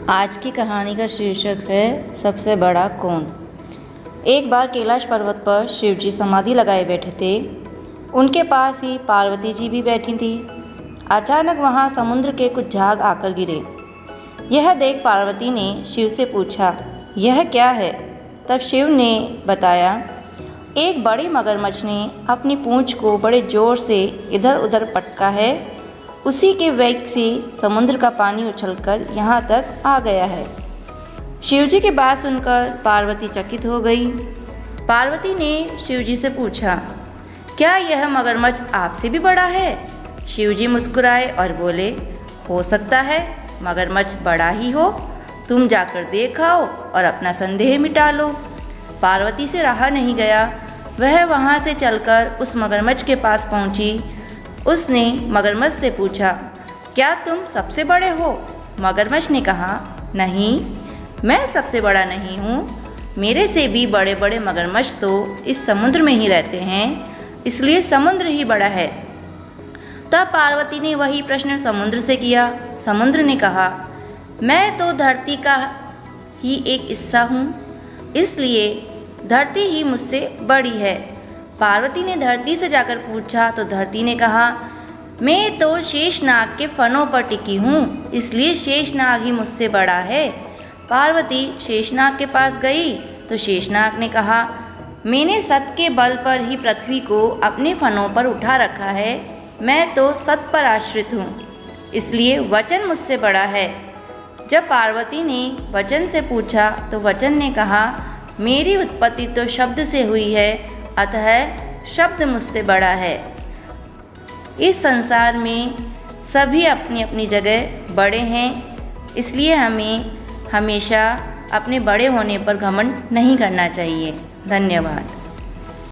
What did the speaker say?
आज की कहानी का शीर्षक है सबसे बड़ा कौन। एक बार कैलाश पर्वत पर शिव जी समाधि लगाए बैठे थे। उनके पास ही पार्वती जी भी बैठी थी। अचानक वहाँ समुद्र के कुछ झाग आकर गिरे। यह देख पार्वती ने शिव से पूछा, यह क्या है? तब शिव ने बताया, एक बड़ी मगरमच्छ ने अपनी पूंछ को बड़े जोर से इधर उधर पटका है। उसी के वेग से समुद्र का पानी उछलकर यहाँ तक आ गया है। शिवजी की बात सुनकर पार्वती चकित हो गई। पार्वती ने शिवजी से पूछा, क्या यह मगरमच्छ आपसे भी बड़ा है? शिवजी मुस्कुराए और बोले, हो सकता है मगरमच्छ बड़ा ही हो। तुम जाकर देख आओ और अपना संदेह मिटा लो। पार्वती से रहा नहीं गया। वह वहाँ से चलकर उस मगरमच्छ के पास पहुँची। उसने मगरमच्छ से पूछा, क्या तुम सबसे बड़े हो? मगरमच्छ ने कहा, नहीं, मैं सबसे बड़ा नहीं हूँ। मेरे से भी बड़े बड़े मगरमच्छ तो इस समुद्र में ही रहते हैं, इसलिए समुद्र ही बड़ा है। तब पार्वती ने वही प्रश्न समुद्र से किया। समुद्र ने कहा, मैं तो धरती का ही एक हिस्सा हूँ, इसलिए धरती ही मुझसे बड़ी है। पार्वती ने धरती से जाकर पूछा तो धरती ने कहा, मैं तो शेषनाग के फनों पर टिकी हूँ, इसलिए शेषनाग ही मुझसे बड़ा है। पार्वती शेषनाग के पास गई तो शेषनाग ने कहा, मैंने सत के बल पर ही पृथ्वी को अपने फनों पर उठा रखा है। मैं तो सत पर आश्रित हूँ, इसलिए वचन मुझसे बड़ा है। जब पार्वती ने वचन से पूछा तो वचन ने कहा, मेरी उत्पत्ति तो शब्द से हुई है, अतः शब्द मुझसे बड़ा है। इस संसार में सभी अपनी अपनी जगह बड़े हैं, इसलिए हमें हमेशा अपने बड़े होने पर घमंड नहीं करना चाहिए। धन्यवाद।